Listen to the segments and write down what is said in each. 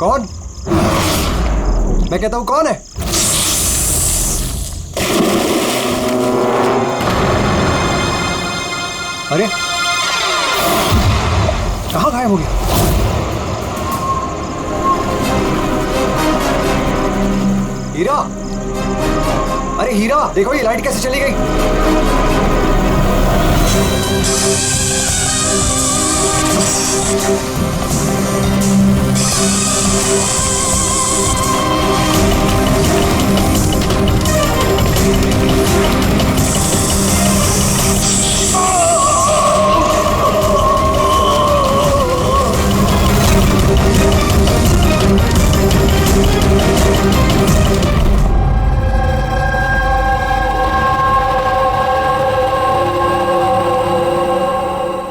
कौन? मैं कहता हूं कौन है? अरे कहां गायब हो गया? हीरा, अरे हीरा देखो ये लाइट कैसे चली गई?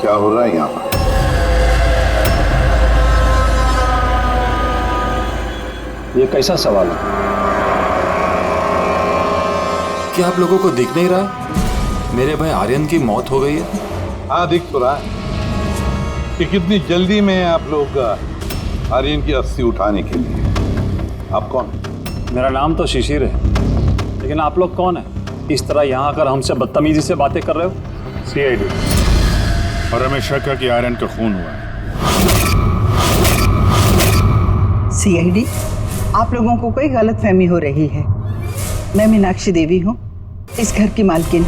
क्या हो रहा है यहाँ पर? ये कैसा सवाल है? क्या आप लोगों को दिख नहीं रहा मेरे भाई आर्यन की मौत हो गई है? हाँ, दिख तो रहा है कि कितनी जल्दी में आप लोग आर्यन की अस्थि उठाने के लिए। आप कौन? मेरा नाम तो शिशिर है, लेकिन आप लोग कौन है? इस तरह यहाँ आकर हमसे बदतमीजी से बातें कर रहे हो? CID, और हमें शक है कि आर्यन का खून हुआ है। CID, आप लोगों को कोई गलतफहमी हो रही है। मैं मीनाक्षी देवी हूँ, इस घर की मालकिन।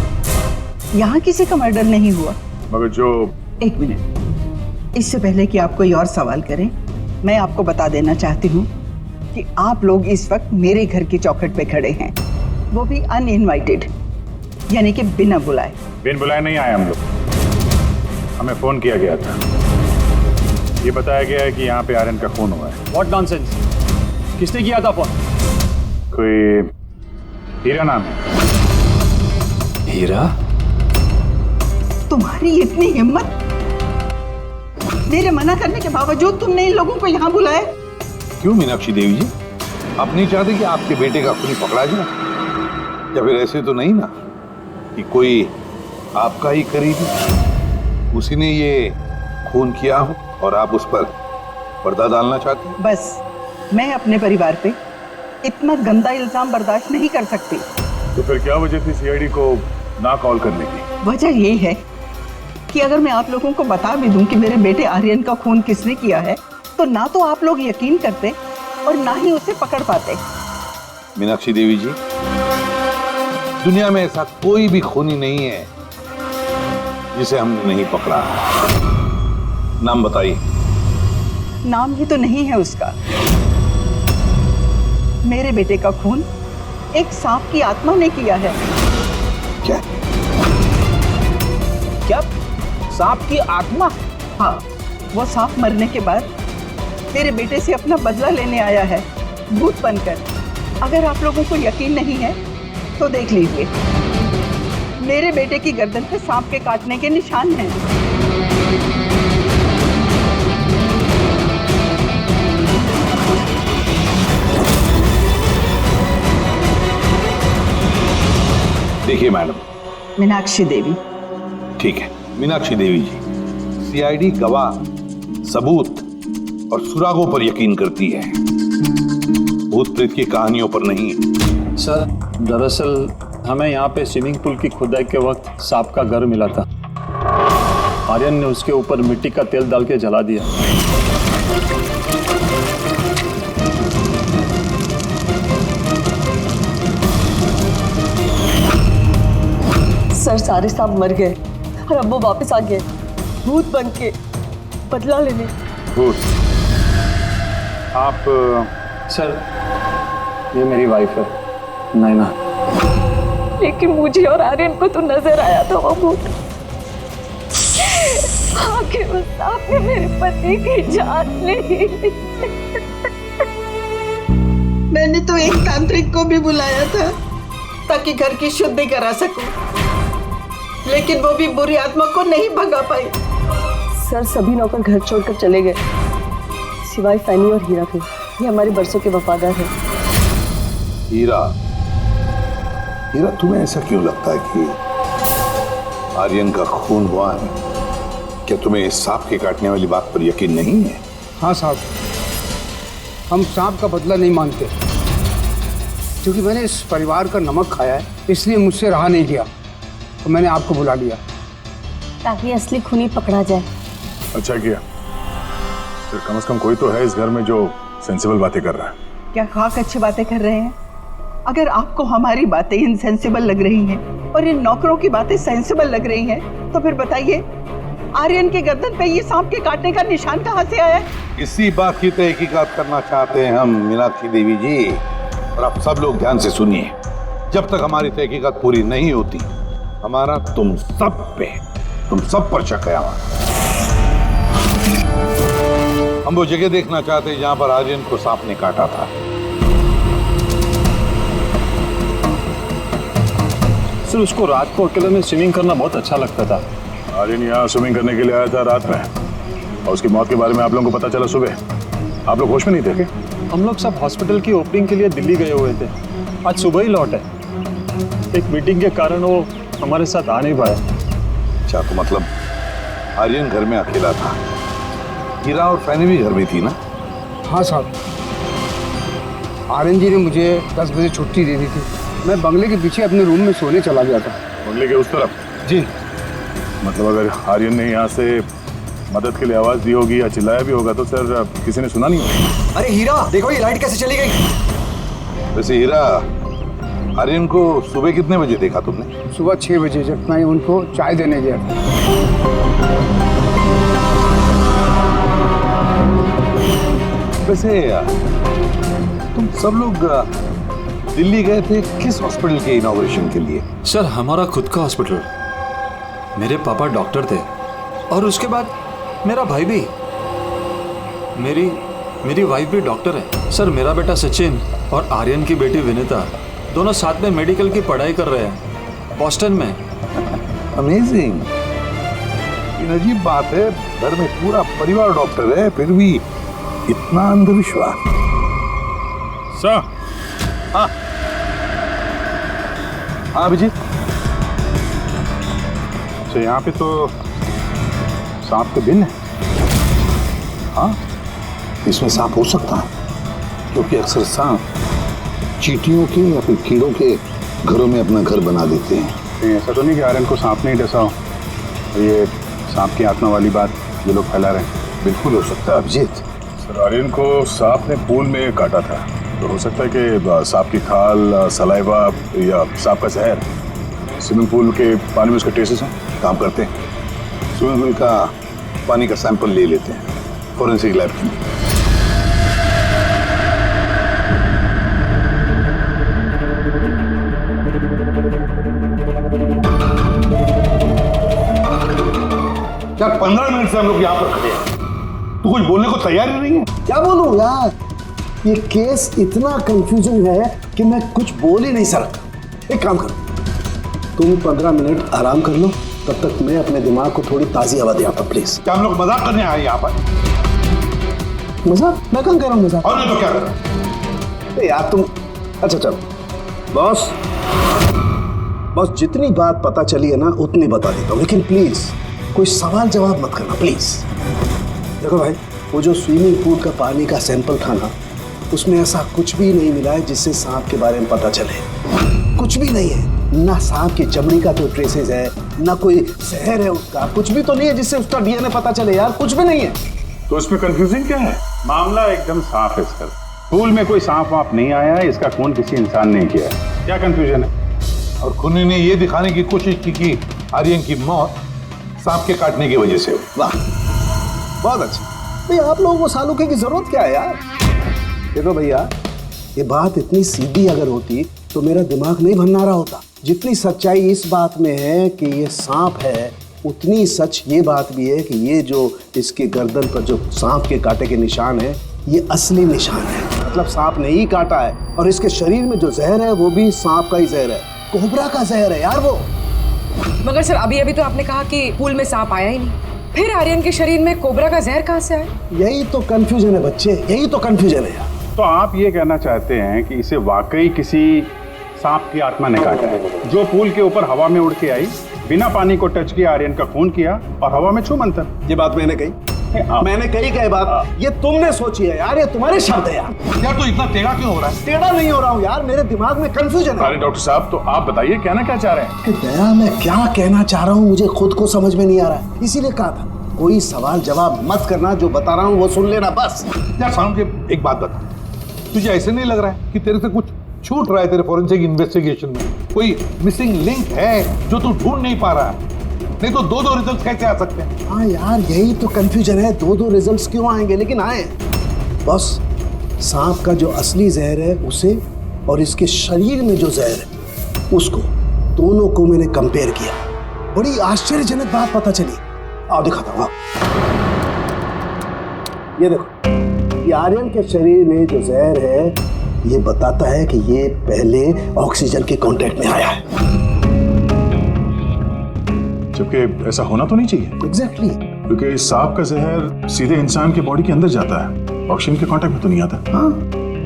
यहाँ किसी का मर्डर नहीं हुआ। मगर जो... एक मिनट, इससे पहले कि आप कोई और सवाल करें, मैं आपको बता देना चाहती हूँ कि आप लोग इस वक्त मेरे घर की चौखट पे खड़े हैं, वो भी अनइनवाइटेड, यानी कि बिना बुलाए। बिन बुलाए नहीं आए हम लोग, हमें फोन किया गया था। ये बताया गया है कि यहाँ पे आर्यन का खून हुआ है। What nonsense? किसने किया था फोन? कोई हीरा नाम है। हीरा? तुम्हारी इतनी हिम्मत, मेरे मना करने के बावजूद तुमने इन लोगों को यहाँ बुलाया? क्यों मीनाक्षी देवी जी, आप नहीं चाहते कि आपके बेटे का खून पकड़ा जाए? या फिर ऐसे तो नहीं ना कि कोई आपका ही करीबी, उसी ने ये खून किया हो और आप उस पर पर्दा डालना चाहते हैं? बस, मैं अपने परिवार पे इतना गंदा इल्जाम बर्दाश्त नहीं कर सकती। तो फिर क्या वजह थी CID को ना कॉल करने की? वजह ये है कि अगर मैं आप लोगों को बता भी दूं कि मेरे बेटे आर्यन का खून किसने किया है, तो ना तो आप लोग यकीन करते और ना ही उसे पकड़ पाते। मीनाक्षी देवी जी, दुनिया में ऐसा कोई भी खूनी नहीं है जिसे हमने नहीं पकड़ा। नाम बताइए। नाम ही तो नहीं है उसका। मेरे बेटे का खून एक सांप की आत्मा ने किया है। क्या? क्या? सांप की आत्मा? हाँ, वो सांप मरने के बाद मेरे बेटे से अपना बदला लेने आया है, भूत बनकर। अगर आप लोगों को यकीन नहीं है तो देख लीजिए, मेरे बेटे की गर्दन पे सांप के काटने के निशान हैं। देखिए मैडम। मीनाक्षी देवी। ठीक है मीनाक्षी देवी जी, CID गवाह, सबूत और सुरागों पर यकीन करती है, भूत प्रेत की कहानियों पर नहीं। सर, दरअसल हमें यहाँ पे स्विमिंग पूल की खुदाई के वक्त सांप का घर मिला था। आर्यन ने उसके ऊपर मिट्टी का तेल डाल के जला दिया। सर, सारे सांप मर गए और अब वो वापस आ गए, भूत बन के बदला लेने। भूत? आप... सर, ये मेरी वाइफ है, नैना। लेकिन मुझे और आर्यन को तो नजर आया था वो भूत। आखिर उस सांप ने मेरे पति की जान ली। मैंने तो एक तांत्रिक को भी बुलाया था ताकि घर की शुद्धि करा सकूं, लेकिन वो भी बुरी आत्मा को नहीं भगा पाई। सर, सभी नौकर घर छोड़कर चले गए, सिवाय फैनी और हीरा के। ये हमारे बरसों के वफादार हैं। हीरा, हीरा तुम्हें ऐसा क्यों लगता है कि आर्यन का खून हुआ है? क्या तुम्हें सांप के काटने वाली बात पर यकीन नहीं है? हाँ साहब, हम सांप का बदला नहीं मांगते, क्योंकि मैंने इस परिवार का नमक खाया है, इसलिए मुझसे रहा नहीं गया तो मैंने आपको बुला लिया ताकि असली खूनी पकड़ा जाए। अच्छा किया, फिर कम से कम कोई तो है इस घर में जो सेंसिबल बातें कर रहा है। क्या खाक अच्छी बातें कर रहे हैं? अगर आपको हमारी बातें इनसेंसिबल लग रही हैं और इन नौकरों की बातें सेंसिबल लग रही हैं, तो फिर बताइए आर्यन के गर्दन पे ये सांप के काटने का निशान कहाँ से आया? इसी बात की तहकीकात करना चाहते हैं हम मीनाक्षी देवी जी, और आप सब लोग ध्यान से सुनिए। जब तक हमारी तहकीकात पूरी नहीं होती, हमारा तुम सब पर शक है हमारा। हम वो जगह देखना चाहते हैं जहां पर आर्यन को सांप ने काटा था। सर, उसको रात को अकेले में स्विमिंग करना बहुत अच्छा लगता था। आर्यन यहाँ स्विमिंग करने के लिए आया था रात में, और उसकी मौत के बारे में आप लोगों को पता चला सुबह। आप लोग होश में नहीं थे क्या? हम लोग सब हॉस्पिटल की ओपनिंग के लिए दिल्ली गए हुए थे, आज सुबह ही लौटे। एक मीटिंग के कारण वो हमारे साथ आ नहीं पाया। अच्छा, तो मतलब आर्यन घर में अकेला था, हीरा और फैनी भी घर में थी ना? हाँ साहब, आर्यन जी ने मुझे 10 बजे छुट्टी दे दी थी। मैं बंगले के पीछे अपने रूम में सोने चला गया था। बंगले के उस तरफ? जी। मतलब अगर आर्यन ने यहाँ से मदद के लिए आवाज दी होगी या चिल्लाया भी होगा तो सर किसी ने सुना नहीं होगा। अरे हीरा, देखो ये लाइट कैसे चली गई। वैसे हीरा, आर्यन को सुबह कितने बजे देखा तुमने? सुबह 6 बजे, जब मैं उनको चाय देने गया था। वैसे तुम सब लोग दिल्ली गए थे किस हॉस्पिटल के इनॉग्रेशन के लिए? सर, हमारा खुद का हॉस्पिटल। मेरे पापा डॉक्टर थे, और उसके बाद मेरा भाई भी। मेरी वाइफ भी डॉक्टर है। सर, मेरा बेटा सचिन और आर्यन की बेटी विनीता दोनों साथ में मेडिकल की पढ़ाई कर रहे हैं बॉस्टन में। अमेजिंग। ये अजीब बात है, घर में पूरा परिवार डॉक्टर है, फिर भी इतना अंधविश्वास। सर। हाँ हाँ अभिजीत। अच्छा, यहाँ पे तो सांप के दिन है। हाँ, इसमें सांप हो सकता है, क्योंकि अक्सर सांप चींटियों के या फिर कीड़ों के घरों में अपना घर बना देते हैं। कहीं ऐसा तो नहीं कि आर्यन को सांप नहीं डसा हो, ये सांप की आत्मा वाली बात ये लोग फैला रहे हैं? बिल्कुल हो सकता है अभिजीत। सर, आर्यन को सांप ने पूल में काटा था, तो हो सकता है कि सांप की खाल, सलाइवा या सांप का जहर स्विमिंग पूल के पानी में उसके ट्रेसेस हैं। काम करते हैं, स्विमिंग पूल का पानी का सैंपल ले लेते हैं फॉरेंसिक लैब के लिए। यार 15 मिनट से हम लोग यहाँ पर खड़े हैं, तू कुछ बोलने को तैयार ही नहीं है। क्या बोलूं यार, ये केस इतना कंफ्यूजन है कि मैं कुछ बोल ही नहीं सकता। एक काम करो, तुम 15 मिनट आराम कर लो, तब तक मैं अपने दिमाग को थोड़ी ताज़ी हवा दे आता हूं, प्लीज। क्या हम लोग मजाक करने आए यहाँ पर? मजाक? मैं कहाँ कह रहा हूँ मजाक? और नहीं तो क्या कर रहा है? यार तुम, अच्छा चलो बॉस, जितनी बात पता चली है ना उतनी बता देता हूँ, लेकिन प्लीज कोई सवाल जवाब मत करना प्लीज। देखो भाई, वो जो स्विमिंग पूल का पानी का सैंपल था ना, उसमें ऐसा कुछ भी नहीं मिला है जिससे सांप के बारे में पता चले। कुछ भी नहीं है, ना सांप की चमड़ी का कोई ट्रेसेस है, ना कोई जहर है उसका, कुछ भी तो नहीं है जिससे उसका डीएनए पता चले यार, कुछ भी नहीं है। तो इसमें कंफ्यूजन क्या है? मामला एकदम साफ है इसका। पूल में कोई सांप वाप नहीं आया है, इसका खून किसी इंसान ने किया है। क्या कंफ्यूजन है? और खूनी ने ये दिखाने की कोशिश की कि आर्यन की मौत सांप के काटने की वजह से हुई। वाह, बहुत अच्छा। भाई आप लोगों को सालूके की जरूरत क्या है यार? देखो भैया, ये बात इतनी सीधी अगर होती तो मेरा दिमाग नहीं भन्ना रहा होता। जितनी सच्चाई इस बात में है कि ये सांप है, उतनी सच ये बात भी है कि ये जो इसके गर्दन पर जो सांप के कांटे के निशान है, ये असली निशान है। मतलब सांप ने ही काटा है, और इसके शरीर में जो जहर है वो भी सांप का ही जहर है, कोबरा का जहर है यार वो। मगर सर, अभी तो आपने कहा कि पूल में सांप आया ही नहीं, फिर आर्यन के शरीर में कोबरा का जहर कहाँ से आया? यही तो कंफ्यूजन है बच्चे, यही तो कंफ्यूजन है यार। तो आप ये कहना चाहते हैं कि इसे वाकई किसी सांप की आत्मा ने काटा है, जो पूल के ऊपर हवा में उड़ के आई, बिना पानी को टच किया आर्यन का खून किया और हवा में छू मंतर। ये बात मैंने कही? मैंने कही कई बात, ये तुमने सोची है यार, ये तुम्हारे शब्द है यार। यार तो इतना टेढ़ा क्यों हो रहा है? टेढ़ा नहीं हो रहा हूँ यार, मेरे दिमाग में कंफ्यूजन है। अरे डॉक्टर साहब, तो आप बताइए कहना क्या चाह रहे हैं? कि दया मैं क्या कहना चाह रहा हूँ मुझे खुद को समझ में नहीं आ रहा है, इसीलिए कहा था कोई सवाल जवाब मत करना, जो बता रहा हूँ वो सुन लेना बस। यार साउंड के एक बात बता, तुझे ऐसे नहीं लग रहा है कि तेरे से कुछ छूट रहा है तेरे फॉरेंसिक इन्वेस्टिगेशन में? कोई मिसिंग लिंक है जो तू ढूंढ नहीं पा रहा है? नहीं तो दो रिजल्ट कैसे आ सकते हैं? हाँ यार, यही तो कंफ्यूजन है, दो रिजल्ट्स क्यों आएंगे, लेकिन आए। बस सांप का जो असली जहर है उसे और इसके शरीर में जो जहर है उसको, दोनों को मैंने कंपेयर किया। बड़ी आश्चर्यजनक बात पता चली। आओ दिखाता हूँ। ये देखो, ये आर्यन के शरीर में जो जहर है ये बताता है कि ये पहले ऑक्सीजन के कांटेक्ट में आया है। जबकि ऐसा होना तो नहीं चाहिए। एग्जैक्टली। क्योंकि सांप का जहर सीधे इंसान के बॉडी के अंदर जाता है, ऑक्सीजन के कांटेक्ट में तो नहीं आता। हाँ,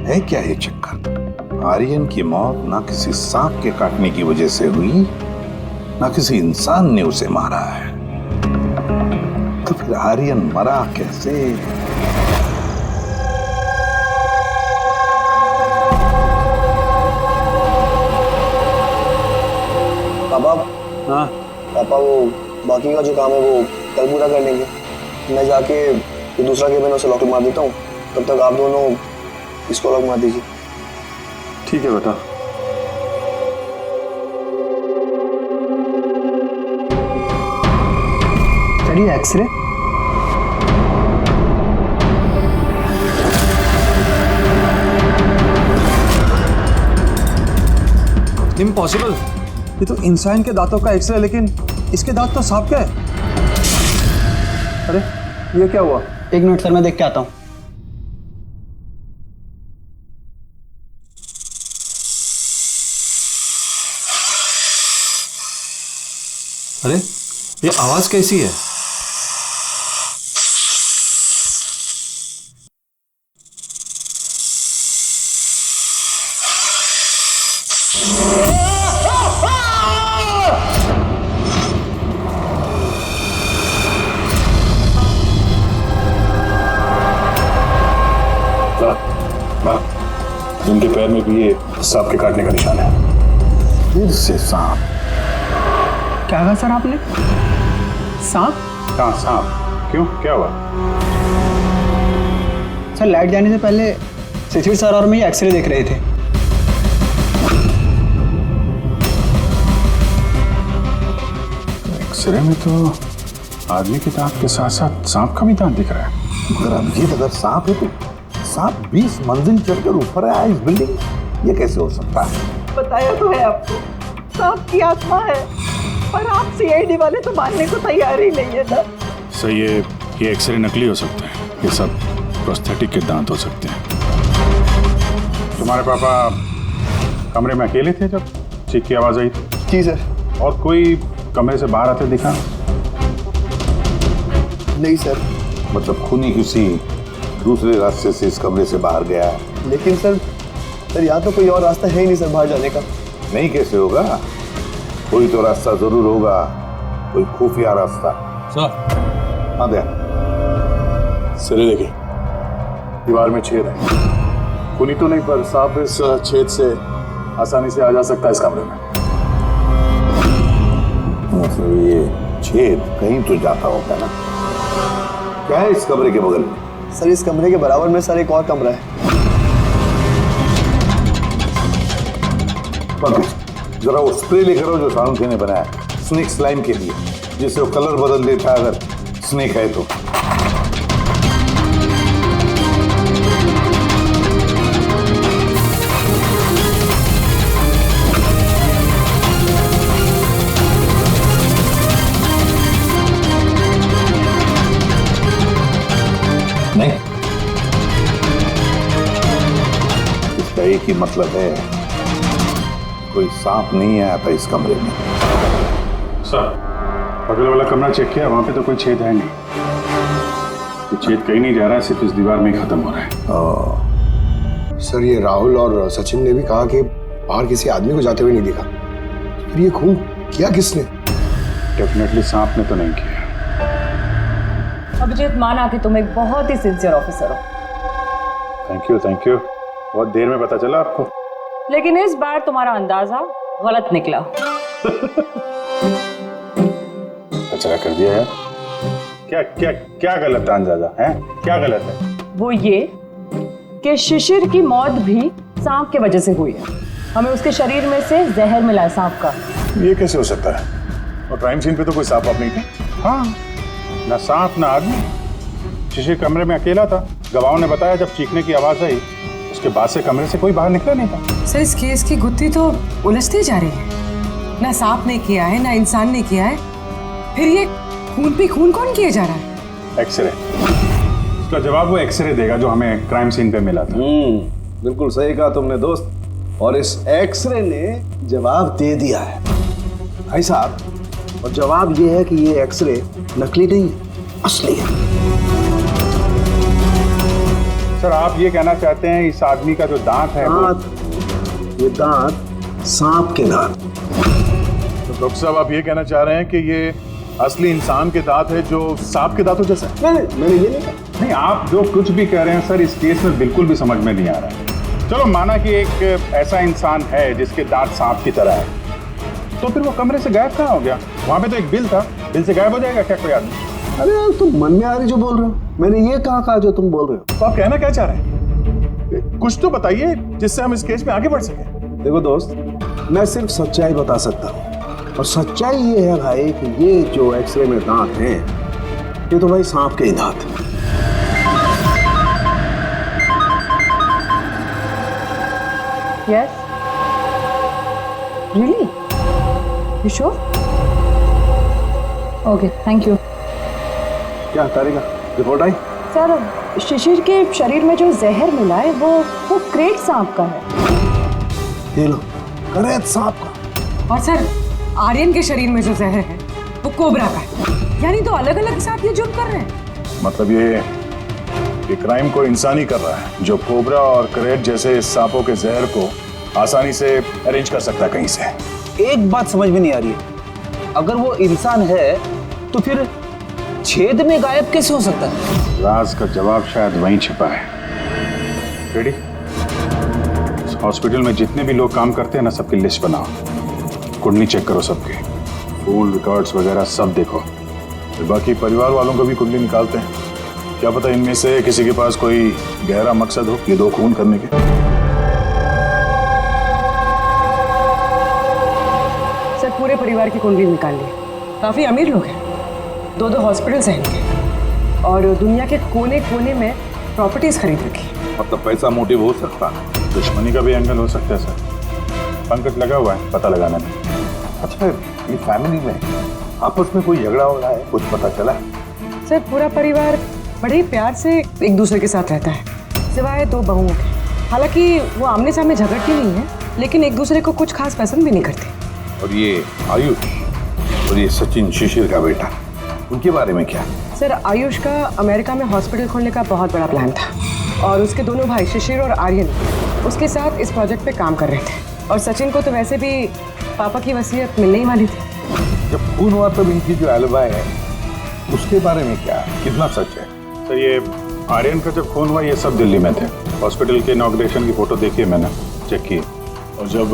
है क्या ये चक्कर? आर्यन की मौत ना किसी सांप के काटने की वजह से हुई, ना किसी इंसान ने उसे मारा है। तो फिर आर्यन मरा कैसे? पापा, हाँ पापा वो बाकी का जो काम है वो कल पूरा कर लेंगे। मैं जाके ये दूसरा केबिन उसे लॉक मार देता हूँ, तब तक आप दोनों इसको लॉक मार दीजिए। ठीक है बेटा। चलिए एक्सरे। इम्पॉसिबल, ये तो इंसान के दांतों का एक्सरे, लेकिन इसके दांत तो सांप के हैं। अरे ये क्या हुआ? एक मिनट सर, मैं देख के आता हूँ। अरे ये आवाज कैसी है? उनके पैर में भी ये सांप के काटने का निशान है। फिर से सांप? क्या कहा सर आपने? सांप? हाँ सांप। क्यों, क्या हुआ? सर लाइट जाने से पहले शिशिर सर और मैं एक्सरे देख रहे थे। एक्सरे में तो आदमी के दांत के साथ साथ सांप का भी दांत दिख रहा है। मगर अभिजीत, अगर सांप है तो सांप 20 मंजिल चढ़कर ऊपर आया इस बिल्डिंग, ये कैसे हो सकता है? बताया तो है आपको, सांप की आत्मा है, पर आप सीआईडी वाले तो मानने को तैयार ही नहीं है ना। सर ये एक्सरे नकली हो सकता है, ये सब प्रोस्थेटिक के दांत हो सकते हैं। तुम्हारे पापा कमरे में अकेले थे जब चीख की आवाज आई थी? जी सर। और कोई कमरे से बाहर आते दिखा? नहीं सर। मतलब खूनी किसी दूसरे रास्ते से इस कमरे से बाहर गया है? लेकिन सर यहाँ तो कोई और रास्ता है ही नहीं सर बाहर जाने का। नहीं कैसे होगा? कोई तो रास्ता जरूर होगा, कोई खुफिया रास्ता। सर। हाँ दया। सर देखिए, दीवार में छेद है। खूनी तो नहीं, पर सांप इस छेद से आसानी से आ जा सकता है इस कमरे में। मतलब ये छेद कहीं तो जाता होगा ना? क्या है इस कमरे के बगल में? सर इस कमरे के बराबर में सर एक और कमरा है। पंकज, जरा वो स्प्रे लेकर आओ जो सालुंखे ने बनाया स्नेक स्लाइम के लिए, जिससे वो कलर बदल देता है अगर स्नेक है तो। नहीं, इसका एक ही मतलब है, कोई सांप नहीं आया था इस कमरे में। सर बगल वाला कमरा चेक किया, वहां पे तो कोई छेद है नहीं। तो छेद कहीं नहीं जा रहा है, सिर्फ इस दीवार में ही खत्म हो रहा है। सर ये राहुल और सचिन ने भी कहा कि बाहर किसी आदमी को जाते हुए नहीं दिखा, फिर ये खून किया किसने? डेफिनेटली सांप ने तो नहीं किया। अभिजीत, माना कि तुम एक बहुत ही सिंसियर ऑफिसर हो, थैंक यू। बहुत देर में पता चला आपको। लेकिन इस बार तुम्हारा अंदाजा गलत निकला। कचरा कर दिया यार। क्या क्या क्या गलत अंदाजा है? क्या गलत है? वो ये कि शिशिर की मौत भी सांप के वजह से हुई है। हमें उसके शरीर में से जहर मिला है सांप का। ये कैसे हो सकता है? और क्राइम सीन पे तो कोई सांप वाप नहीं थे। हाँ, ना सांप ना आदमी। शिशिर कमरे में अकेला था। गवाहों ने बताया जब चीखने की आवाज आई उसके बाद से कमरे से कोई बाहर निकला नहीं था। सर, इस केस की गुत्थी तो उलझती जा रही है। ना सांप ने किया है, ना इंसान ने किया है, फिर ये खून पे खून कौन किया जा रहा है? एक्सरे। उसका जवाब वो एक्सरे देगा जो हमें क्राइम सीन पे मिला था। बिल्कुल सही कहा तुमने दोस्त। और इस एक्सरे ने जवाब दे दिया है भाई साहब। और जवाब ये है कि ये एक्सरे नकली नहीं है, असली है। सर, आप ये कहना चाहते हैं इस आदमी का जो दांत है ये दांत सांप के दांत। तो डॉक्टर साहब आप ये कहना चाह रहे हैं कि ये असली इंसान के दांत है जो सांप के दांतों जैसा है? नहीं, मैंने ये नहीं कहा। नहीं, आप जो कुछ भी कह रहे हैं सर, इस केस में बिल्कुल भी समझ में नहीं आ रहा है। चलो माना कि एक ऐसा इंसान है जिसके दांत सांप की तरह है, तो फिर वो कमरे से गायब कहाँ हो गया? वहां पे तो एक बिल था, बिल से गायब हो जाएगा क्या कोई आदमी? अरे यार, तुम मन में आ रही जो बोल रहे हो। मैंने ये कहा जो तुम बोल रहे हो। तो आप कहना क्या चाह रहे हैं? कुछ तो बताइए जिससे हम इस केस में आगे बढ़ सकें। देखो दोस्त, मैं सिर्फ सच्चाई बता सकता हूँ। और सच्चाई ये है भाई कि ये जो एक्सरे में दांत हैं, ये तो भाई सांप के ही दांत हैं। Yes? Really? You sure? Okay, thank you. क्या तारिका, रिपोर्ट आई? सर, शिशिर के शरीर में जो जहर मिला है वो क्रेट सांप का है। ये लो, क्रेट सांप का। और सर, आर्यन के शरीर में जो जहर है वो कोबरा का है। यानी तो अलग अलग सांप ये जुर्म कर रहे हैं। मतलब ये क्राइम को इंसान ही कर रहा है जो कोबरा और क्रेट जैसे सांपों के जहर को आसानी से अरेंज कर सकता है कहीं से। एक बात समझ में नहीं आ रही है, अगर वो इंसान है तो फिर छेद में गायब कैसे हो सकता है? राज का जवाब शायद वहीं छिपा है। रेडी? हॉस्पिटल में जितने भी लोग काम करते हैं ना, सबकी लिस्ट बनाओ, कुंडली चेक करो सबके, फोन रिकॉर्ड्स वगैरह सब देखो। फिर बाकी परिवार वालों को भी कुंडली निकालते हैं। क्या पता इनमें से किसी के पास कोई गहरा मकसद हो ये दो खून करने के। सर, पूरे परिवार की कुंडली निकाल ली। काफी अमीर लोग हैं, दो हॉस्पिटल्स हैं इनके, और दुनिया के कोने कोने में प्रॉपर्टीज खरीद रखी। मतलब पैसा मोटिव हो सकता है, दुश्मनी का भी एंगल हो सकता है सर। पंकज लगा हुआ है पता लगाने में। अच्छा, ये फैमिली में आपस में कोई झगड़ा हो रहा है, कुछ पता चला? सर, पूरा परिवार बड़े ही प्यार से एक दूसरे के साथ रहता है, सिवाय दो बहुओं के। हालांकि वो आमने सामने झगड़ती नहीं है, लेकिन एक दूसरे को कुछ खास पसंद भी नहीं करती। और ये आयुष और ये सचिन, शिशिर का बेटा, उनके बारे में क्या? सर, आयुष का अमेरिका में हॉस्पिटल खोलने का बहुत बड़ा प्लान था, और उसके दोनों भाई शिशिर और आर्यन उसके साथ इस प्रोजेक्ट पे काम कर रहे थे। और सचिन को तो वैसे भी पापा की वसीयत मिलने ही वाली थी। जब खून हुआ तब इनकी जो एलिबाई है उसके बारे में क्या, कितना सच है? तो ये आर्यन का जब खून हुआ ये सब दिल्ली में थे। हॉस्पिटल के इनॉग्रेशन की फोटो देखी है मैंने, चेक की। और जब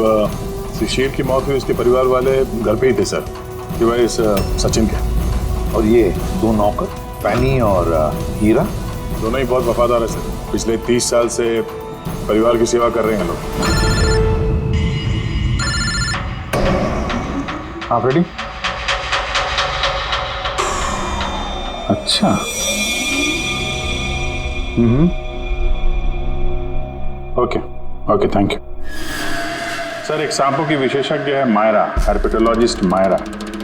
शिशिर की मौत हुई उसके परिवार वाले घर पे ही थे सर, सिवाय इस सचिन के। और ये दो नौकर, फैनी और हीरा, दोनों ही बहुत वफादार है सर। पिछले 30 साल से परिवार की सेवा कर रहे हैं लोग। आप रेडी? अच्छा। Okay, thank you sir. एक सांपों की विशेषज्ञ है मायरा, हर्पेटोलॉजिस्ट मायरा।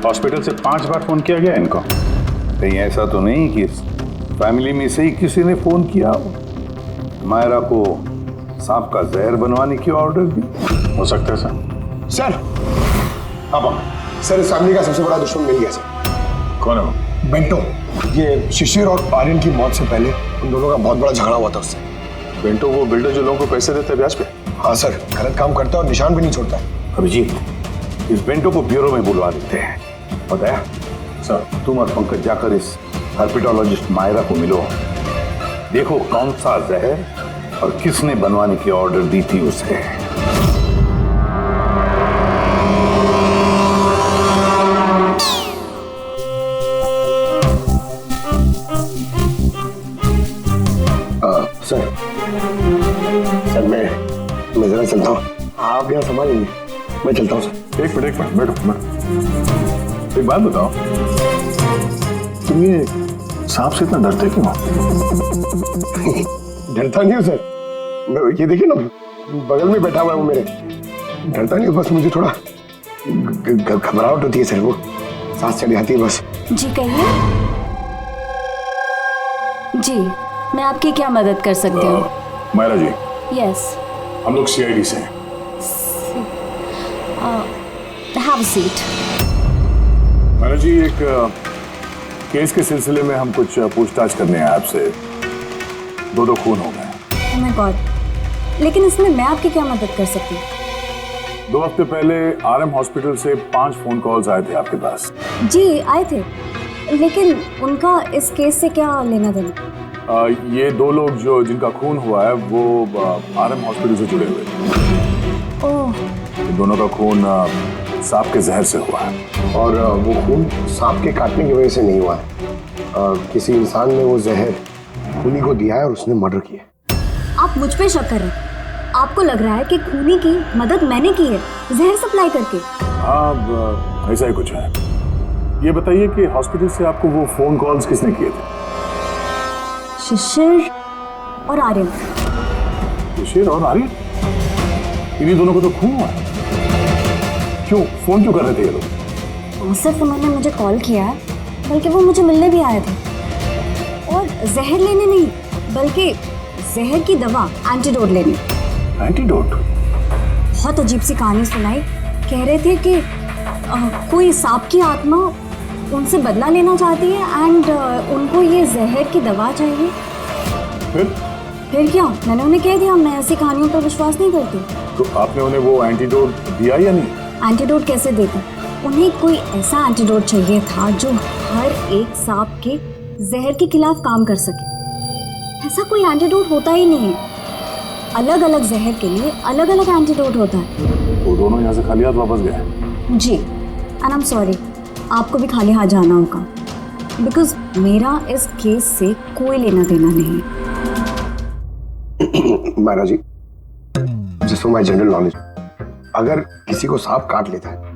हॉस्पिटल से 5 बार फोन किया गया इनको। कहीं ऐसा तो नहीं कि फैमिली में से ही किसी ने फोन किया हो, मायरा को सांप का जहर बनवाने की ऑर्डर दी? हो सकता है सर। सर, अब सर, इस फैमिली का सबसे बड़ा दुश्मन मिल गया सर। कौन है वो? बेंटो। ये शिशिर और आर्यन की मौत से पहले उन दोनों का बहुत बड़ा झगड़ा हुआ था उससे। बेंटो वो बिल्डर जो लोगों को पैसे देता है ब्याज पे? हाँ सर, गलत काम करता है और निशान भी नहीं छोड़ता है। अभिजीत, इस बेंटो को ब्यूरो में बुलवा देते हैं। बताया सर, तुम और पंकज जाकर इस हर्पिटोलॉजिस्ट मायरा को मिलो, देखो कौन सा जहर और किसने बनवाने की ऑर्डर दी थी उसे। सर मैं जरा चलता हूँ, आप यहाँ संभाल लीजिए, मैं चलता हूँ सर। एक मिनट बैठो। एक बात बताओ, तुम ये सांप से इतना डरते क्यों? डरता नहीं हूँ सर, ये देखिए ना बगल में बैठा हुआ है वो मेरे। डरता नहीं हूँ, बस मुझे थोड़ा घबराहट होती है सर, वो सांस चढ़ जाती है बस। जी कहिए। जी मैं आपकी क्या मदद कर सकती हूँ? मायरा जी, यस। हम लोग सीआईडी से हैं। Have a seat. Myra ji, एक केस के सिलसिले में हम कुछ पूछताछ करने हैं आपसे। दो खून हो गए। ओह माय गॉड, लेकिन इसमें मैं आपकी क्या मदद कर सकती हूँ? 2 हफ्ते पहले आरएम हॉस्पिटल से 5 फोन कॉल्स आए थे आपके पास। जी आए थे, लेकिन उनका इस केस से क्या लेना देना? ये 2 लोग जो जिनका खून हुआ है वो आरएम हॉस्पिटल से जुड़े हुए थे। ओह। दोनों का खून सांप के जहर से हुआ है। और वो खून सांप के काटने की वजह से नहीं हुआ है, किसी इंसान ने वो जहर खूनी को दिया है और उसने मर्डर किया। आप मुझ पे शक कर रहे हैं? आपको लग रहा है कि खूनी की मदद मैंने की है जहर सप्लाई करके? हाँ, ऐसा ही कुछ है। ये बताइए कि हॉस्पिटल से आपको वो फोन कॉल्स किसने किए थे? शिशिर और आर्यन। शिशिर और आर्यन? इन्हीं दोनों को तो खून हुआ है। क्यों फोन क्यों कर रहे थे ये लोग? सिर्फ उन्होंने मुझे कॉल किया है, बल्कि वो मुझे मिलने भी आए थे, और जहर लेने नहीं बल्कि जहर की दवा एंटीडोट लेने। एंटीडोट? बहुत अजीब सी कहानी सुनाई। कह रहे थे कि कोई सांप की आत्मा उनसे बदला लेना चाहती है एंड उनको ये जहर की दवा चाहिए। फिर क्या? मैंने उन्हें कह दिया मैं ऐसी कहानियों पर विश्वास नहीं करती। तो आपने उन्हें वो एंटीडोट दिया या नहीं? एंटीडोट कैसे देता? उन्हें कोई ऐसा एंटीडोट चाहिए था जो हर एक सांप के जहर के खिलाफ काम कर सके। ऐसा कोई एंटीडोट होता ही नहीं है। अलग अलग जहर के लिए अलग अलग एंटीडोट होता है। वो दोनों यहाँ से खाली हाथ वापस गए? जी, एंड आई एम सॉरी, आपको भी खाली हाथ जाना होगा, बिकॉज मेरा इस केस से कोई लेना देना नहीं। Myra ji, just for my general knowledge, अगर किसी को सांप काट लेता है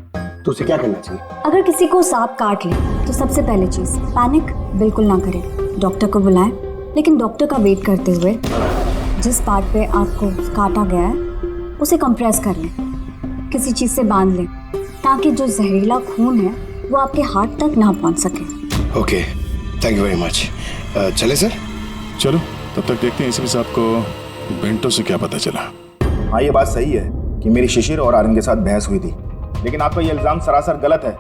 तो उसे क्या करना चाहिए? अगर किसी को सांप काट ले तो सबसे पहले चीज पैनिक बिल्कुल ना करें, डॉक्टर को बुलाएं, लेकिन डॉक्टर का वेट करते हुए जिस पार्ट पे आपको काटा गया है उसे कंप्रेस कर लें, किसी चीज से बांध लें, ताकि जो जहरीला खून है वो आपके हार्ट तक ना पहुंच सके। Okay, thank you very much. चले सर? चलो, तब तक देखते हैं इसमें से आपको बेंटो से क्या पता चला। हाँ, ये बात सही है कि मेरी शिशिर और आर्यन के साथ बहस हुई थी, लेकिन आपका ये इल्जाम सरासर गलत है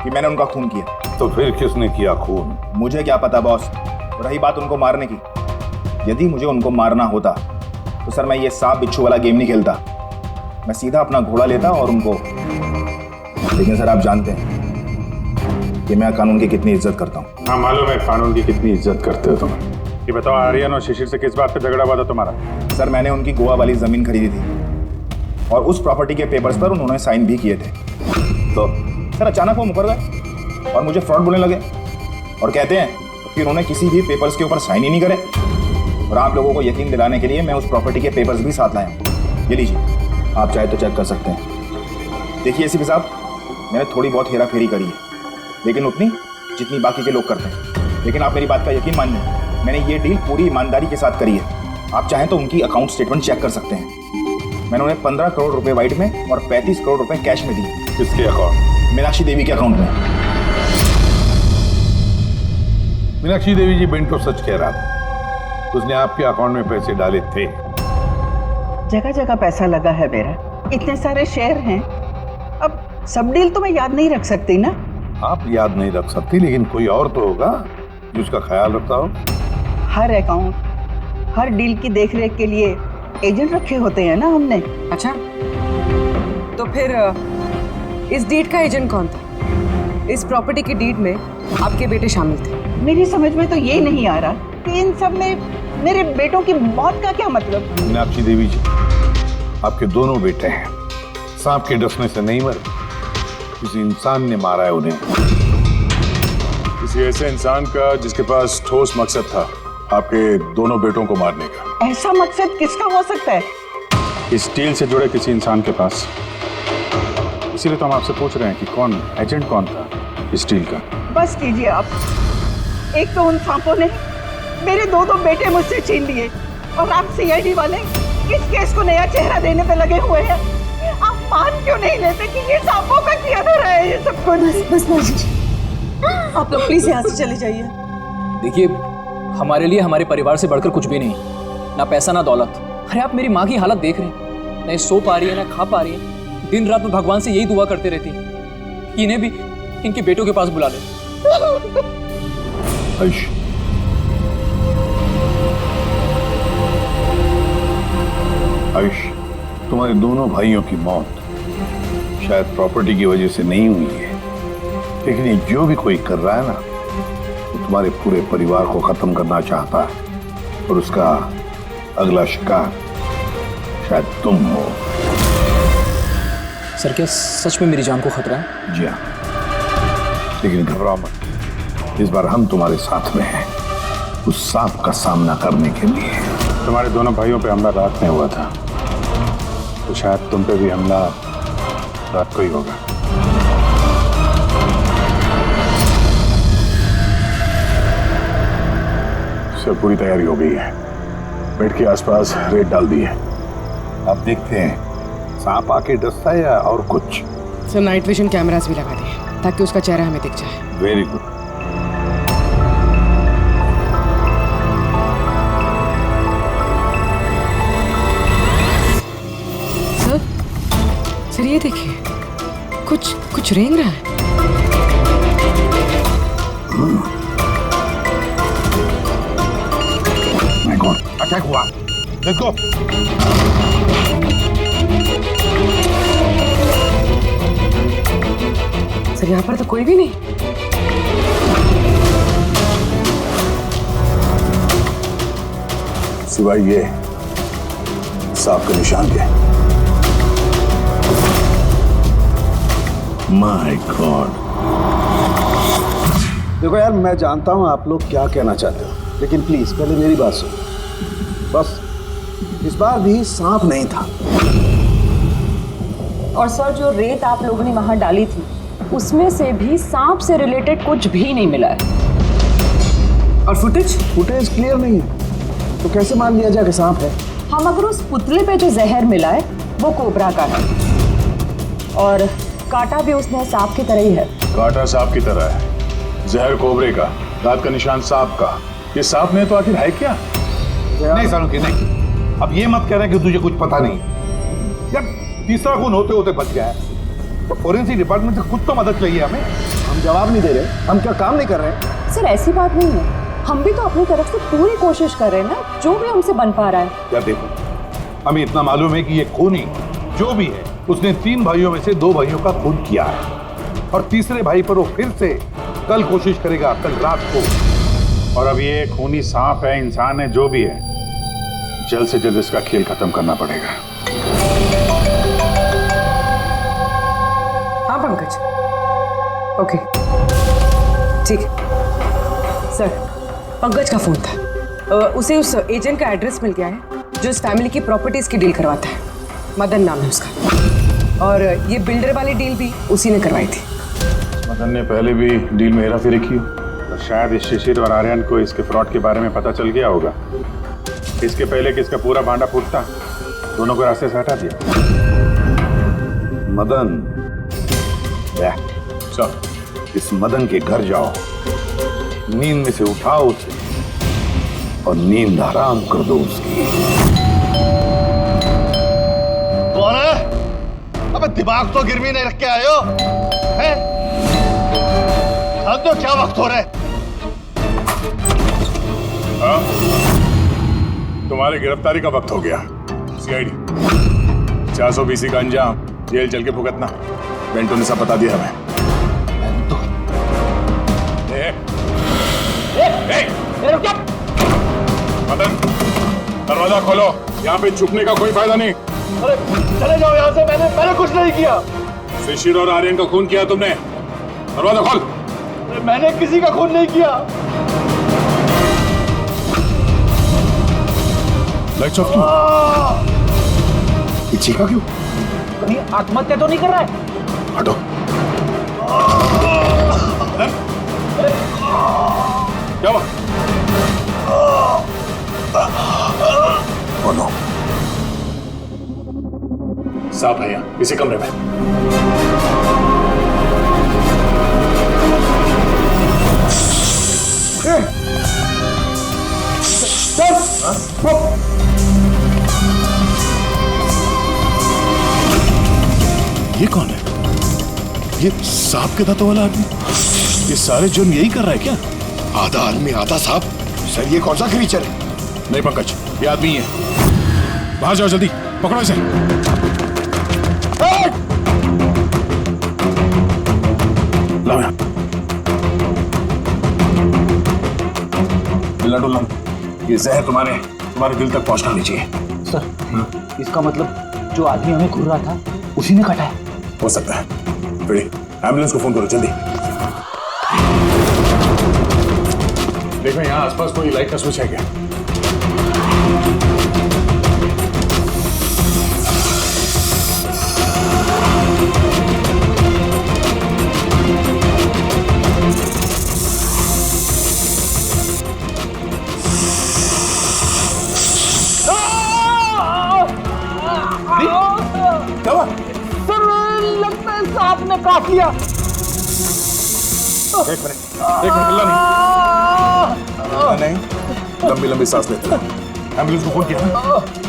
कि मैंने उनका खून किया। तो फिर किसने किया खून? मुझे क्या पता बॉस। रही बात उनको मारने की, यदि मुझे उनको मारना होता तो सर मैं ये सांप बिच्छू वाला गेम नहीं खेलता, मैं सीधा अपना घोड़ा लेता और उनको। लेकिन सर आप जानते हैं कि मैं कानून की कितनी इज्जत करता हूँ। हाँ मालूम है कानून की कितनी इज्जत करते हो तुम। ये बताओ, आर्यन और शिशिर से किस बात पे झगड़ा हुआ था तुम्हारा? सर मैंने उनकी गोवा वाली जमीन खरीदी थी और उस प्रॉपर्टी के पेपर्स पर उन्होंने साइन भी किए थे। तो सर अचानक वो मुकर गए और मुझे फ्रॉड बोलने लगे और कहते हैं कि उन्होंने किसी भी पेपर्स के ऊपर साइन ही नहीं करे। और आप लोगों को यकीन दिलाने के लिए मैं उस प्रॉपर्टी के पेपर्स भी साथ लाया हूँ। ये लीजिए, आप चाहे तो चेक कर सकते हैं। देखिए एसीपी साहब, मैंने थोड़ी बहुत हेरा फेरी करी है, लेकिन उतनी जितनी बाकी के लोग करते हैं। लेकिन आप मेरी बात का यकीन मानिए, मैंने ये डील पूरी ईमानदारी के साथ करी है। आप चाहें तो उनकी अकाउंट स्टेटमेंट चेक कर सकते हैं। मैंने उन्हें 15 करोड़ रुपए वाइट में और 35 करोड़ रुपए कैश में दिए। किसके अकाउंट? मीनाक्षी देवी के अकाउंट में। मीनाक्षी देवी जी बेंटो सच कह रहा था, उसने आपके अकाउंट में पैसे डाले थे। जगह जगह पैसा लगा है मेरा, इतने सारे शेयर हैं, अब सब डील तो मैं याद नहीं रख सकती ना। आप याद नहीं रख सकती, लेकिन कोई और तो होगा जो उसका ख्याल रखता हो। हर अकाउंट, हर डील की देखरेख के लिए एजेंट रखे होते हैं ना हमने। अच्छा, तो फिर इस डीड का एजेंट कौन था? इस प्रॉपर्टी की डीड में आपके बेटे शामिल थे? मेरी समझ में तो ये नहीं आ रहा कि इन सब में मेरे बेटों की मौत का क्या मतलब। मीनाक्षी देवी जी, आपके दोनों बेटे हैं, सांप के डसने से नहीं मरे, किसी इंसान ने मारा है उन्हें। किसी ऐसे इंसान का जिसके पास ठोस मकसद था आपके दोनों बेटों को मारने का। ऐसा मकसद किसका हो सकता है? इस डील से जुड़े किसी इंसान के पास। इसीलिए तो हम आपसे पूछ रहे हैं कि कौन एजेंट कौन था इस डील का। बस कीजिए आप। एक तो उन सांपों ने मेरे दो बेटे मुझसे छीन लिए और आप सीआईडी वाले इस केस को नया चेहरा देने पे लगे हुए हैं। आप मान क्यों नहीं लेते कि ये सांपों का किया धरा है ये सब कुछ? बस आप लोग प्लीज यहाँ से चले जाइए। देखिए, हमारे लिए हमारे परिवार से बढ़कर कुछ भी नहीं, ना पैसा ना दौलत। अरे आप मेरी माँ की हालत देख रहे हैं, ना सो पा रही है ना खा पा रही है। दिन रात में भगवान से यही दुआ करते रहती है कि इन्हें भी इनके बेटों के पास बुला ले। आयुष, तुम्हारे दोनों भाइयों की मौत शायद प्रॉपर्टी की वजह से नहीं हुई है, लेकिन ये जो भी कोई कर रहा है ना, वो तुम्हारे पूरे परिवार को खत्म करना चाहता है और उसका अगला शिकार शायद तुम हो। सर, क्या सच में मेरी जान को खतरा है? जी हाँ, लेकिन घबराओ मत, इस बार हम तुम्हारे साथ में हैं उस सांप का सामना करने के लिए। तुम्हारे दोनों भाइयों पे हमला रात में हुआ था, तो शायद तुम पे भी हमला रात को ही होगा। सब पूरी तैयारी हो गई है, बेड के आसपास रेत डाल दी है। अब देखते हैं सांप आके डसता है या और कुछ। सर, नाइट विजन कैमरास भी लगा दिए ताकि उसका चेहरा हमें दिख जाए। Very good. सर, ये देखिए, कुछ रेंग रहा है। माय गॉड, अटैक हुआ। देखो, सर यहाँ पर तो कोई भी नहीं। सिवाय ये सांप के निशान के। My God. देखो यार, मैं जानता हूं आप लोग क्या कहना चाहते हो, लेकिन प्लीज पहले मेरी बात सुनो। बस इस बार भी सांप नहीं था। और सर, जो रेत आप लोगों ने वहां डाली थी उसमें से भी सांप से रिलेटेड कुछ भी नहीं मिला है। और फुटेज क्लियर नहीं है, तो कैसे मान लिया जाए कि सांप है? हम अगर उस पुतले पे जो जहर मिला है वो कोबरा का है, और कांटा भी उसने सांप की तरह ही है। कांटा सांप की तरह है, जहर कोबरे का, दांत का निशान सांप का। ये सांप नहीं तो आखिर है क्या? नहीं सालुंकी, नहीं। अब ये मत कह रहे कि तुझे कुछ पता नहीं। यार, तीसरा खून होते होते बच गया है, तो फोरेंसिक डिपार्टमेंट से खुद तो मदद चाहिए हमें। हम जवाब नहीं दे रहे, हम क्या काम नहीं कर रहे? सर, ऐसी बात नहीं है, हम भी तो अपनी तरफ से पूरी कोशिश कर रहे हैं ना, जो भी हमसे बन पा रहा है। यार देखो, हमें इतना मालूम है कि ये खूनी जो भी है उसने 3 भाइयों में से 2 भाइयों का खून किया है, और तीसरे भाई पर वो फिर से कल कोशिश करेगा, कल रात को। और अब ये खूनी सांप है, इंसान है, जो भी है, जल्द से जल्द इसका खेल खत्म करना पड़ेगा। हाँ पंकज, ओके, ठीक है। सर, पंकज का फोन था, उसे उस एजेंट का एड्रेस मिल गया है जो इस फैमिली की प्रॉपर्टीज की डील करवाता है। मदन नाम है उसका, और ये बिल्डर वाली डील भी उसी ने करवाई थी। मदन ने पहले भी डील में हेराफेरी की, तो शायद इस शिशिर और आर्यन को इसके फ्रॉड के बारे में पता चल गया होगा। इसके पहले कि इसका पूरा भांडा फूटता, दोनों को रास्ते से हटा दिया। मदन, इस मदन के घर जाओ, नींद में से उठाओ उसे और नींद हराम कर दो उसकी। कौन है? अबे दिमाग तो गिरवी नहीं रख के आए हो, हैं? जान दो क्या वक्त हो रहा है? हाँ? तुम्हारी गिरफ्तारी का वक्त हो गया। सीआईडी 420 का अंजाम जेल चल के भुगतना। बेंटो ने सब बता दिया हमें। मदन, दरवाजा खोलो, यहाँ पे छुपने का कोई फायदा नहीं। अरे चले जाओ यहाँ से, मैंने कुछ नहीं किया। शिशिर और आर्यन का खून किया तुमने, दरवाजा खोल। अरे मैंने किसी का खून नहीं किया। लाइट्स ऑफ क्यों? ये चीखा क्यों? कहीं आत्महत्या तो नहीं कर रहा है? हटो। क्या हुआ? नो, सांप है यहाँ इसी कमरे में। ये कौन है? ये सांप के दांतों वाला आदमी? ये सारे जुर्म यही कर रहा है क्या? आधा आदमी आधा सांप। सर ये कौन सा क्रीचर है? नहीं पंकज, ये आदमी है। बाहर जाओ जल्दी, पकड़ो इसे। लाओ यहाँ। हिलना डुलना, ये जहर तुम्हारे दिल तक पहुंचना नहीं चाहिए। सर, इसका मतलब जो आदमी हमें घूर रहा था उसी ने काटा है? हो सकता है। फिर एम्बुलेंस को फोन करो जल्दी। देखो यहाँ आसपास कोई लाइट का स्विच है क्या? लगता है सांप ने काट लिया। एक मिनट हिलना नहीं। लंबी लंबी सांस लेते रहो। एम्बुलेंस को फोन किया ना?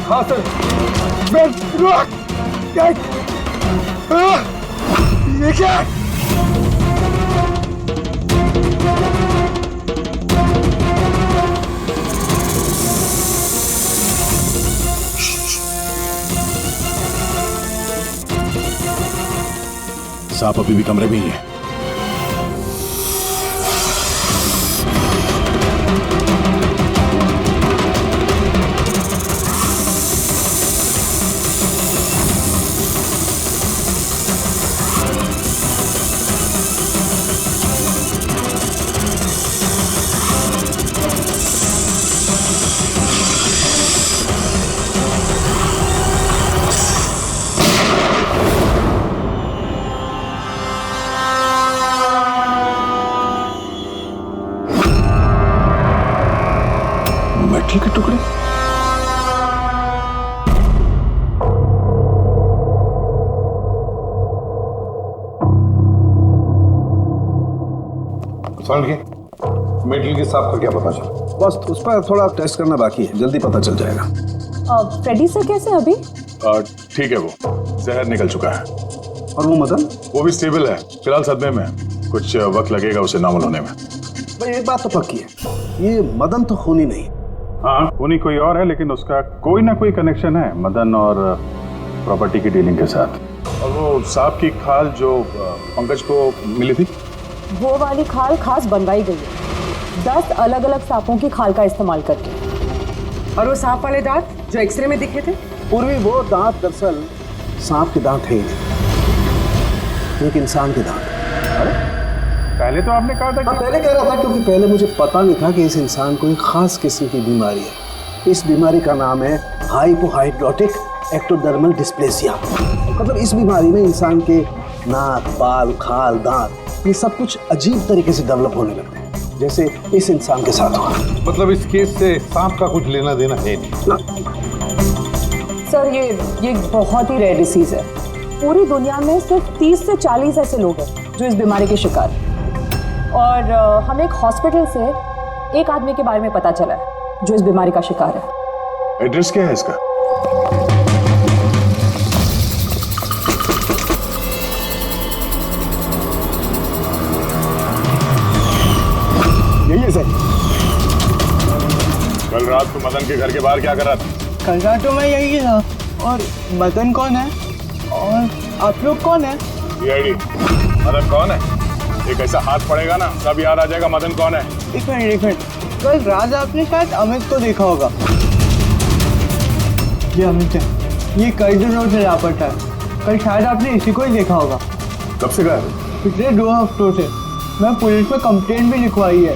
हाँ सर। ये क्या? सांप अभी भी कमरे में ही है। मेटल के टुकड़े? मेटल के सांप का क्या पता चला? बस उस पर थोड़ा टेस्ट करना बाकी है, जल्दी पता चल जाएगा। फ्रेडी सर कैसे अभी? ठीक है, वो जहर निकल चुका है। और वो मदन? वो भी स्टेबल है, फिलहाल सदमे में। कुछ वक्त लगेगा उसे नॉर्मल होने में। भाई एक बात तो पक्की है, ये मदन तो खूनी नहीं। हाँ, खूनी कोई और है, लेकिन उसका कोई ना कोई कनेक्शन है मदन और प्रॉपर्टी की डीलिंग के साथ। और वो सांप की खाल जो पंकज को मिली थी, वो वाली खाल खास बनवाई गई है 10 अलग अलग सांपों की खाल का इस्तेमाल करके। और वो सांप वाले दांत जो एक्सरे में दिखे थे? पूर्वी वो दांत दरअसल सांप के दांत है ही नहीं, एक इंसान के दांत। अरे पहले तो आपने कहा था कि... पहले कह रहा था क्योंकि पहले मुझे पता नहीं था कि इस इंसान को एक खास किस्म की बीमारी है। इस बीमारी का नाम है हाइपोहाइड्रोटिक एक्टोडर्मल डिस्प्लेसिया। मतलब इस बीमारी में इंसान के नाक, बाल, खाल, दांत ये सब कुछ अजीब तरीके से डेवलप होने लगते हैं, जैसे इस इंसान के साथ हुआ। मतलब इस केस से सांप का कुछ लेना देना है नहीं ना? सर ये बहुत ही रेयर डिसीज है। पूरी दुनिया में सिर्फ 30 से 40 ऐसे लोग हैं जो इस बीमारी के शिकार हैं। और हमें एक हॉस्पिटल से एक आदमी के बारे में पता चला है जो इस बीमारी का शिकार है। एड्रेस क्या है इसका? यही है सर। कल रात को मदन के घर के बाहर क्या कर रहा था? कल रात तो मैं यही था। और मदन कौन है? और आप लोग कौन है? सीआईडी। मदन कौन है? एक ऐसा हाथ पड़ेगा ना, सब याद आ जाएगा मदन कौन है। एक मिनट, कल रात आपने शायद अमित को देखा होगा। ये अमित है, ये कई दिनों से लापता है। कल शायद आपने इसी को ही देखा होगा। कब से गायब? पिछले 2 हफ्तों से। मैं पुलिस में कंप्लेंट भी लिखवाई है।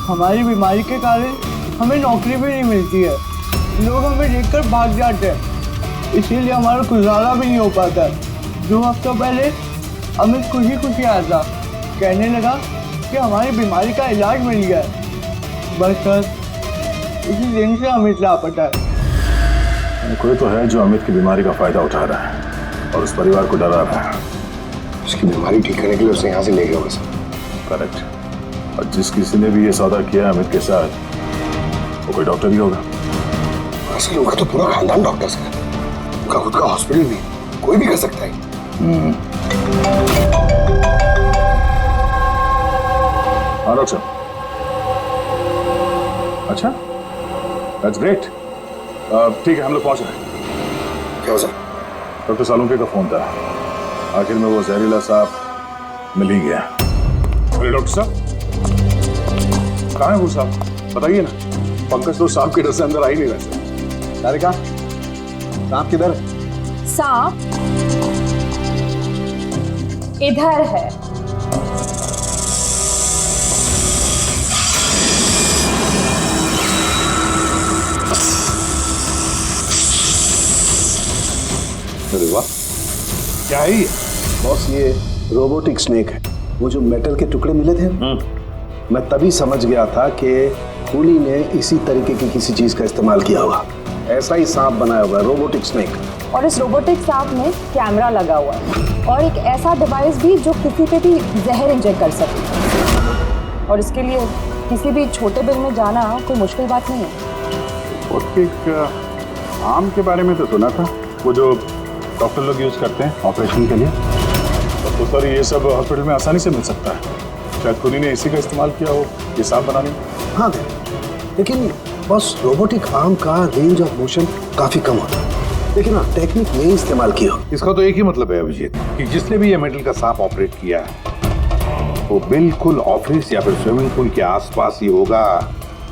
हमारी बीमारी के कारण हमें नौकरी भी नहीं मिलती है। लोग हमें देखकर भाग जाते हैं, इसीलिए हमारा गुजारा भी नहीं हो पाता। 2 हफ्तों पहले अमित खुशी खुशी आया था, कहने लगा कि हमारी बीमारी का इलाज मिल गया है। बस सर, इसी दिन से अमित लापता है। कोई तो है जो अमित की बीमारी का फायदा उठा रहा है और उस परिवार को डरा रहा है। उसकी बीमारी ठीक करने के लिए उसे यहाँ से ले गया होगा सर। करेक्ट। और जिस किसी ने भी ये सौदा किया अमित के साथ, वो कोई डॉक्टर ही होगा। असल उनका तो पूरा खानदान डॉक्टर्स का, उनका खुद का हॉस्पिटल भी, कोई भी कर सकता है। हाँ डॉक्टर। अच्छा, दैट्स ग्रेट। ठीक है, हम लोग पहुंच रहे हैं। क्या हो सर? डॉक्टर सालुंके का फोन था, आखिर में वो जहरीला साहब मिल ही गया। अरे डॉक्टर साहब, कहाँ है वो साहब? बताइए ना। पंकज तो सांप के डर से अंदर आ ही नहीं रहे। सारिका, सांप किधर है? सांप इधर है। अरे वाह, क्या है ये? बॉस, ये रोबोटिक स्नेक है। वो जो मेटल के टुकड़े मिले थे, मैं तभी समझ गया था कि कूली ने इसी तरीके की किसी चीज का इस्तेमाल किया होगा। ऐसा ही सांप बनाया हुआ है, रोबोटिक स्नेक। और इस रोबोटिक सांप में कैमरा लगा हुआ है और एक ऐसा डिवाइस भी जो किसी पे भी जहर इंजेक्ट कर सकती है। और इसके लिए किसी भी छोटे बिल में जाना कोई मुश्किल बात नहीं है। रोबोटिक आम के बारे में तो सुना था, वो जो डॉक्टर लोग यूज करते हैं ऑपरेशन के लिए। तो सर ये सब हॉस्पिटल में आसानी से मिल सकता है। शायद खुद ने इसी का इस्तेमाल किया हो ये सांप बनाने में। हाँ, लेकिन बस रोबोटिक आर्म का रेंज ऑफ मोशन काफी कम होता है, लेकिन हाँ टेक्निक नहीं इस्तेमाल की हो। इसका तो एक ही मतलब है अभिजीत कि जिसने भी ये मेटल का सांप ऑपरेट किया है वो बिल्कुल ऑफिस या फिर स्विमिंग पूल के आसपास ही होगा।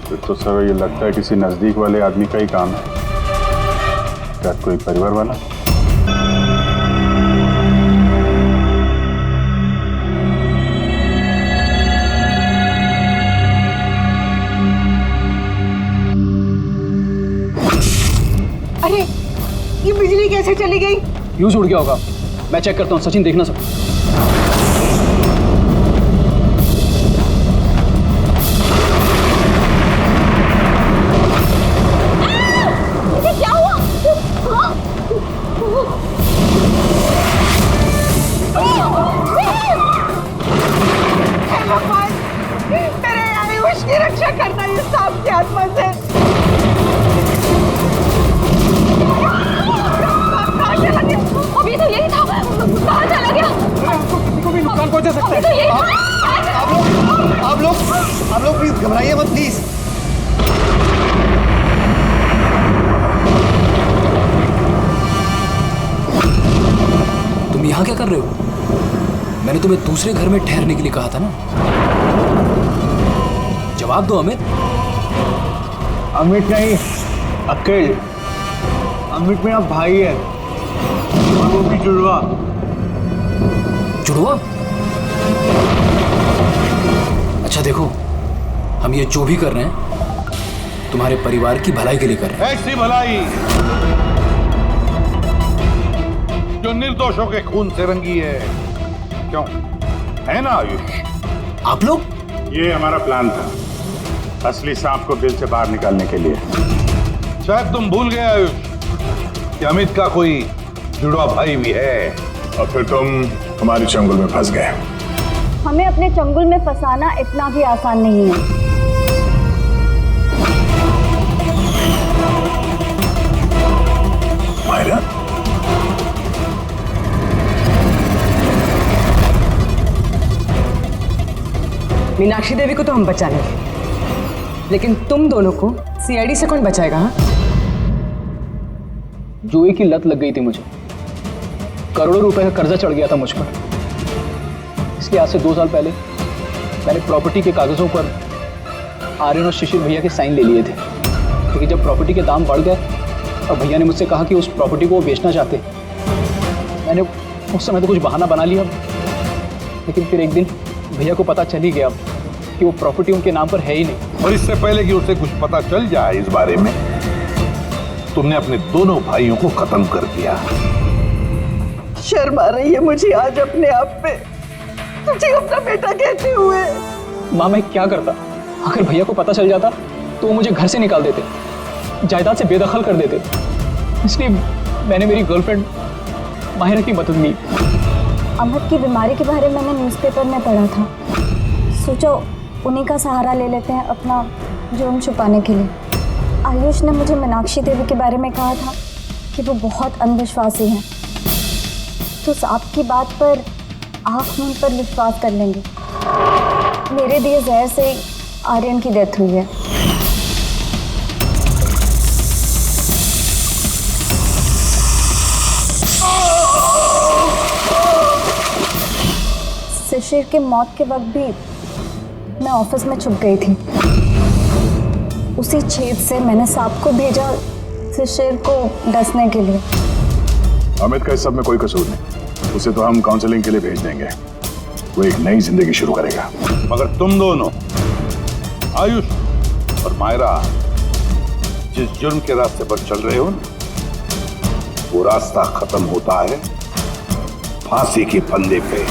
फिर तो सर ये लगता है किसी नजदीक वाले आदमी का ही काम है। क्या कोई परिवार वाला? अरे, ये बिजली कैसे चली गई? फ्यूज उड़ गया होगा। मैं चेक करता हूँ। सचिन, देखना सब। इसे क्या हुआ? हे भगवान, मेरे आयुष की रक्षा करना इस सांप की आत्मा से। अभी तो यही था, कहाँ चला गया? किसी को भी नुकसान पहुंचा सकता है। तो यही आप लोग प्लीज घबराइए मत प्लीज। तुम यहाँ क्या कर रहे हो? मैंने तुम्हें दूसरे घर में ठहरने के लिए कहा था ना। जवाब दो अमित। अमित नहीं, अकेल। अमित मेरा भाई है और वो भी जुड़वा। जुड़वा? अच्छा देखो, हम ये जो भी कर रहे हैं तुम्हारे परिवार की भलाई के लिए कर रहे हैं। ऐसी भलाई जो निर्दोषों के खून से रंगी है। क्यों, है ना आयुष? आप लोग? ये हमारा प्लान था, असली सांप को दिल से बाहर निकालने के लिए। शायद तुम भूल गए आयुष कि अमित का कोई जुड़वा भाई भी है। और फिर तुम हमारे चंगुल में फंस गए। हमें अपने चंगुल में फंसाना इतना भी आसान नहीं है। मायरा, मीनाक्षी देवी को तो हम बचा लेंगे, लेकिन तुम दोनों को सीआईडी से कौन बचाएगा? हाँ, जुए की लत लग गई थी मुझे। करोड़ों रुपए का कर्जा चढ़ गया था मुझ पर। इसलिए आज से 2 साल पहले मैंने प्रॉपर्टी के कागजों पर आर्यन और शिशिर भैया के साइन ले लिए थे, लेकिन जब प्रॉपर्टी के दाम बढ़ गए और भैया ने मुझसे कहा कि उस प्रॉपर्टी को वो बेचना चाहते, मैंने उस समय तो कुछ बहाना बना लिया, लेकिन फिर एक दिन भैया को पता चल ही गया कि वो प्रॉपर्टी उनके नाम पर है ही नहीं। और इससे पहले कि उसे कुछ पता चल जाए इस बारे में, तुमने अपने दोनों भाइयों को खत्म कर दिया। शर्म आ रही है मुझे आज अपने आप पे, तुझे अपना बेटा कहते हुए। माँ मैं क्या करता? अगर भैया को पता चल जाता तो वो मुझे घर से निकाल देते, जायदाद से बेदखल कर देते। इसलिए मैंने मेरी गर्लफ्रेंड माहिरा की मदद ली। अमर की बीमारी के बारे में मैंने न्यूज़पेपर में पढ़ा था, सोचो उन्हीं का सहारा ले लेते हैं अपना जुर्म छुपाने के लिए। आयुष ने मुझे मीनाक्षी देवी के बारे में कहा था कि वो बहुत अंधविश्वासी हैं, तो सांप की बात पर आँख मूंद पर विश्वास कर लेंगे। मेरे दिए जहर से आर्यन की डेथ हुई है। शिशिर के मौत के वक्त भी मैं ऑफिस में छुप गई थी। उसी छेद से मैंने सांप को भेजा शिशिर को डसने के लिए। अमित का इस सब में कोई कसूर नहीं, उसे तो हम काउंसलिंग के लिए भेज देंगे, वो एक नई जिंदगी शुरू करेगा। मगर तुम दोनों आयुष और मायरा जिस जुर्म के रास्ते पर चल रहे हो ना, वो रास्ता खत्म होता है फांसी के फंदे पे।